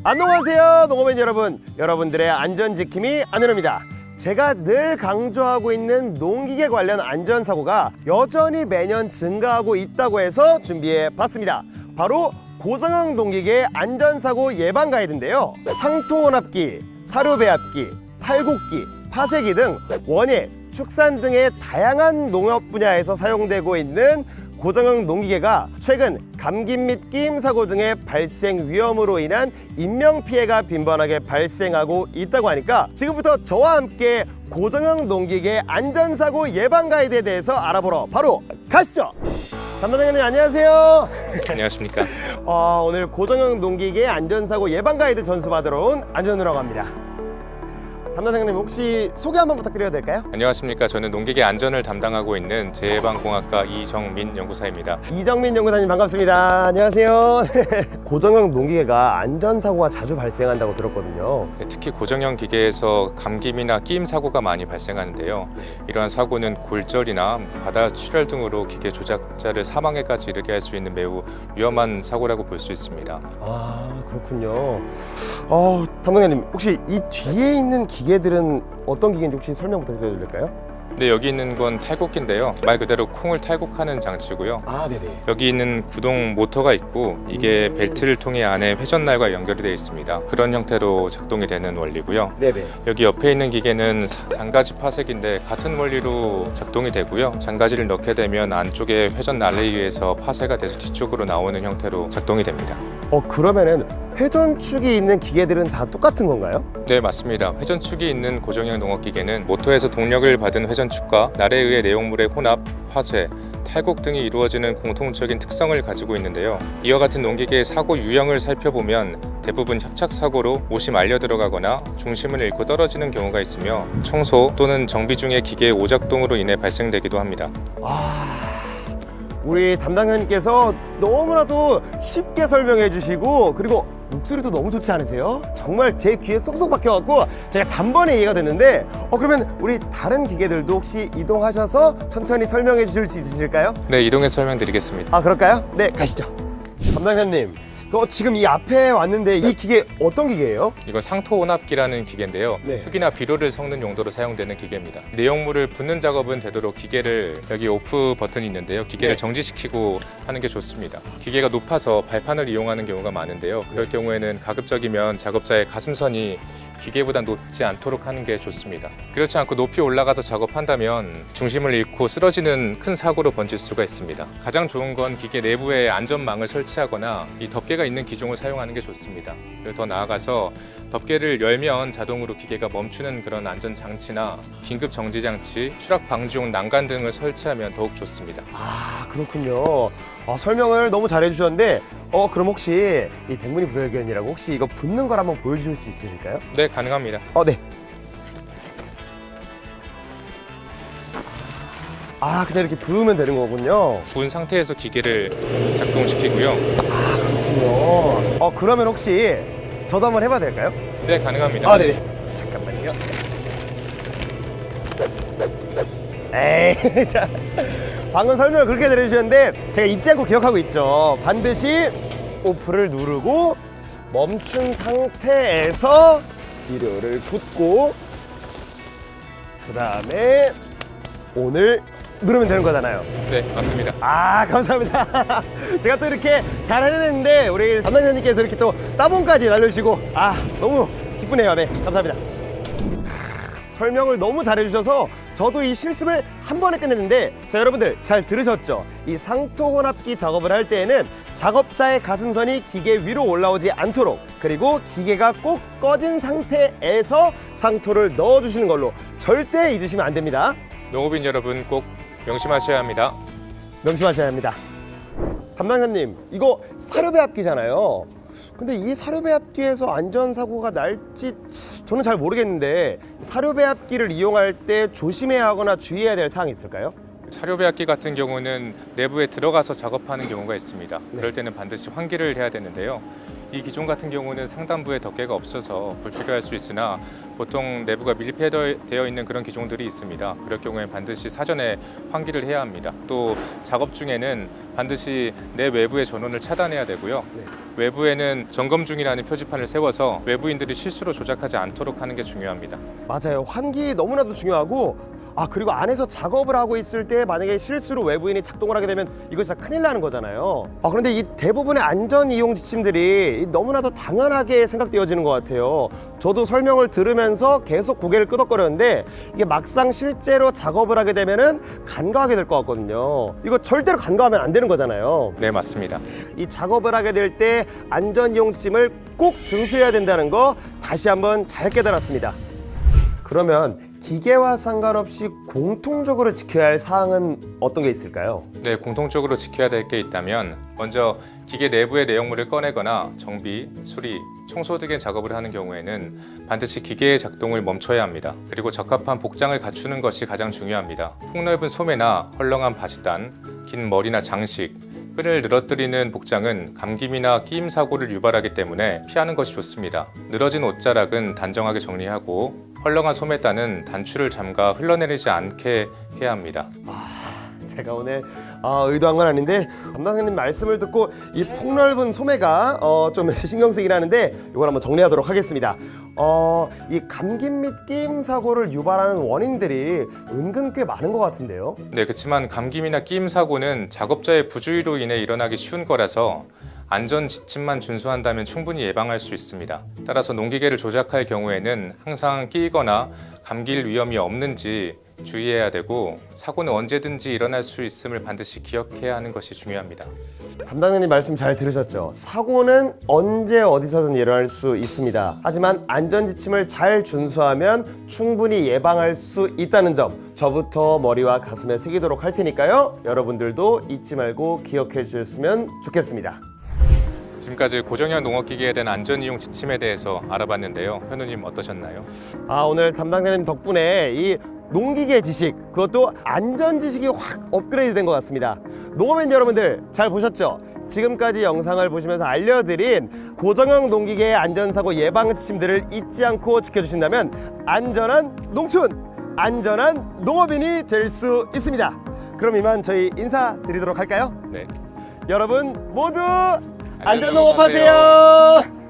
안녕하세요 농업인 여러분, 여러분들의 안전지킴이 안은호입니다. 제가 늘 강조하고 있는 농기계 관련 안전사고가 여전히 매년 증가하고 있다고 해서 준비해 봤습니다. 바로 고정형 농기계 안전사고 예방 가이드인데요. 상토혼합기, 사료배합기, 탈곡기, 파쇄기 등 원예, 축산 등의 다양한 농업 분야에서 사용되고 있는 고정형 농기계가 최근 감기 및 끼임 사고 등의 발생 위험으로 인한 인명피해가 빈번하게 발생하고 있다고 하니까 지금부터 저와 함께 고정형 농기계 안전사고 예방 가이드에 대해서 알아보러 바로 가시죠. 담당자님 안녕하세요. 안녕하십니까. 오늘 고정형 농기계 안전사고 예방 가이드 전수 받으러 온 안전우라고 합니다. 담당자님 혹시 소개 한번 부탁드려도 될까요? 안녕하십니까. 저는 농기계 안전을 담당하고 있는 재해방공학과 이정민 연구사입니다. 이정민 연구사님 반갑습니다. 안녕하세요. 고정형 농기계가 안전사고가 자주 발생한다고 들었거든요. 특히 고정형 기계에서 감김이나 끼임 사고가 많이 발생하는데요. 이러한 사고는 골절이나 과다 출혈 등으로 기계 조작자를 사망에까지 이르게 할 수 있는 매우 위험한 사고라고 볼 수 있습니다. 아, 그렇군요. 담당자님 혹시 이 뒤에 있는 기계들은 어떤 기계인지 혹시 설명 부탁드려도 될까요? 네, 여기 있는 건 탈곡기인데요. 말 그대로 콩을 탈곡하는 장치고요. 아, 네네. 여기 있는 구동 모터가 있고 이게 벨트를 통해 안에 회전날과 연결이 되어 있습니다. 그런 형태로 작동이 되는 원리고요. 네네. 여기 옆에 있는 기계는 장가지 파쇄기인데 같은 원리로 작동이 되고요. 장가지를 넣게 되면 안쪽에 회전날에 의해서 파쇄가 돼서 뒤쪽으로 나오는 형태로 작동이 됩니다. 그러면은 회전축이 있는 기계들은 다 똑같은 건가요? 네, 맞습니다. 회전축이 있는 고정형 농업기계는 모터에서 동력을 받은 회전축과 날에 의해 내용물의 혼합, 파쇄, 탈곡 등이 이루어지는 공통적인 특성을 가지고 있는데요. 이와 같은 농기계의 사고 유형을 살펴보면 대부분 협착사고로 옷이 말려 들어가거나 중심을 잃고 떨어지는 경우가 있으며 청소 또는 정비 중에 기계의 오작동으로 인해 발생되기도 합니다. 우리 담당자님께서 너무나도 쉽게 설명해 주시고 그리고 목소리도 너무 좋지 않으세요? 정말 제 귀에 쏙쏙 박혀갖고 제가 단번에 이해가 됐는데 그러면 우리 다른 기계들도 혹시 이동하셔서 천천히 설명해 주실 수 있으실까요? 네, 이동해서 설명드리겠습니다. 그럴까요? 네, 가시죠. 담당자님, 지금 이 앞에 왔는데 이 기계 어떤 기계예요? 이건 상토혼합기라는 기계인데요. 네. 흙이나 비료를 섞는 용도로 사용되는 기계입니다. 내용물을 붓는 작업은 되도록 기계를 여기 오프 버튼이 있는데요. 기계를 네. 정지시키고 하는 게 좋습니다. 기계가 높아서 발판을 이용하는 경우가 많은데요. 그럴 경우에는 가급적이면 작업자의 가슴선이 기계보다 높지 않도록 하는 게 좋습니다. 그렇지 않고 높이 올라가서 작업한다면 중심을 잃고 쓰러지는 큰 사고로 번질 수가 있습니다. 가장 좋은 건 기계 내부에 안전망을 설치하거나 이 덮개가 있는 기종을 사용하는 게 좋습니다. 그리고 더 나아가서 덮개를 열면 자동으로 기계가 멈추는 그런 안전 장치나 긴급 정지 장치, 추락 방지용 난간 등을 설치하면 더욱 좋습니다. 그렇군요. 설명을 너무 잘해 주셨는데 그럼 혹시 이 백문이 불여일견이라고 혹시 이거 붓는 걸 한번 보여주실 수 있으실까요? 네, 가능합니다. 네. 그냥 이렇게 부으면 되는 거군요. 부은 상태에서 기계를 작동시키고요. 그렇군요. 그러면 혹시 저도 한번 해봐도 될까요? 네, 가능합니다. 네네. 잠깐만요. 에이, 자. 방금 설명을 그렇게 들려주셨는데 제가 잊지 않고 기억하고 있죠. 반드시 오프를 누르고 멈춘 상태에서 비료를 붓고 그 다음에 온을 누르면 되는 거잖아요. 네, 맞습니다. 감사합니다. 제가 또 이렇게 잘 해냈는데 우리 담당자님께서 이렇게 또 따봉까지 날려주시고 너무 기쁘네요. 네, 감사합니다. 설명을 너무 잘해주셔서 저도 이 실습을 한 번에 끝냈는데 자, 여러분들 잘 들으셨죠? 이 상토혼합기 작업을 할 때에는 작업자의 가슴선이 기계 위로 올라오지 않도록 그리고 기계가 꼭 꺼진 상태에서 상토를 넣어주시는 걸로 절대 잊으시면 안 됩니다. 농업인 여러분 꼭 명심하셔야 합니다. 명심하셔야 합니다. 담당자님, 이거 사료배합기잖아요. 근데 이 사료배합기에서 안전사고가 날지 저는 잘 모르겠는데 사료배합기를 이용할 때 조심해야 하거나 주의해야 될 사항이 있을까요? 사료배합기 같은 경우는 내부에 들어가서 작업하는 경우가 있습니다. 그럴 때는 반드시 환기를 해야 되는데요. 이 기종 같은 경우는 상단부에 덮개가 없어서 불필요할 수 있으나 보통 내부가 밀폐되어 있는 그런 기종들이 있습니다. 그럴 경우에 반드시 사전에 환기를 해야 합니다. 또 작업 중에는 반드시 내 외부의 전원을 차단해야 되고요. 네. 외부에는 점검 중이라는 표지판을 세워서 외부인들이 실수로 조작하지 않도록 하는 게 중요합니다. 맞아요. 환기 너무나도 중요하고 그리고 안에서 작업을 하고 있을 때 만약에 실수로 외부인이 작동을 하게 되면 이거 진짜 큰일 나는 거잖아요. 그런데 이 대부분의 안전 이용 지침들이 너무나도 당연하게 생각되어지는 것 같아요. 저도 설명을 들으면서 계속 고개를 끄덕거렸는데 이게 막상 실제로 작업을 하게 되면은 간과하게 될 것 같거든요. 이거 절대로 간과하면 안 되는 거잖아요. 네, 맞습니다. 이 작업을 하게 될 때 안전 이용 지침을 꼭 준수해야 된다는 거 다시 한번 잘 깨달았습니다. 그러면 기계와 상관없이 공통적으로 지켜야 할 사항은 어떤 게 있을까요? 네, 공통적으로 지켜야 될 게 있다면 먼저 기계 내부의 내용물을 꺼내거나 정비, 수리, 청소 등의 작업을 하는 경우에는 반드시 기계의 작동을 멈춰야 합니다. 그리고 적합한 복장을 갖추는 것이 가장 중요합니다. 폭넓은 소매나 헐렁한 바지단, 긴 머리나 장식, 끈을 늘어뜨리는 복장은 감김이나 끼임 사고를 유발하기 때문에 피하는 것이 좋습니다. 늘어진 옷자락은 단정하게 정리하고 헐렁한 소매단은 단추를 잠가 흘러내리지 않게 해야 합니다. 제가 오늘 의도한 건 아닌데 담당자님 말씀을 듣고 이 폭넓은 소매가 좀 신경 쓰이긴 하는데 이걸 한번 정리하도록 하겠습니다. 이 감김 및 끼임 사고를 유발하는 원인들이 은근 꽤 많은 것 같은데요. 네, 그렇지만 감김이나 끼임 사고는 작업자의 부주의로 인해 일어나기 쉬운 거라서 안전 지침만 준수한다면 충분히 예방할 수 있습니다. 따라서 농기계를 조작할 경우에는 항상 끼거나 감길 위험이 없는지 주의해야 되고 사고는 언제든지 일어날 수 있음을 반드시 기억해야 하는 것이 중요합니다. 담당자님 말씀 잘 들으셨죠? 사고는 언제 어디서든 일어날 수 있습니다. 하지만 안전 지침을 잘 준수하면 충분히 예방할 수 있다는 점 저부터 머리와 가슴에 새기도록 할 테니까요. 여러분들도 잊지 말고 기억해 주셨으면 좋겠습니다. 지금까지 고정형 농업기계에 대한 안전이용 지침에 대해서 알아봤는데요. 현우님 어떠셨나요? 오늘 담당자님 덕분에 이 농기계 지식, 그것도 안전 지식이 확 업그레이드 된 것 같습니다. 농업인 여러분들 잘 보셨죠? 지금까지 영상을 보시면서 알려드린 고정형 농기계의 안전사고 예방 지침들을 잊지 않고 지켜주신다면 안전한 농촌, 안전한 농업인이 될 수 있습니다. 그럼 이만 저희 인사드리도록 할까요? 네. 여러분 모두 안전 농업하세요. 농업하세요.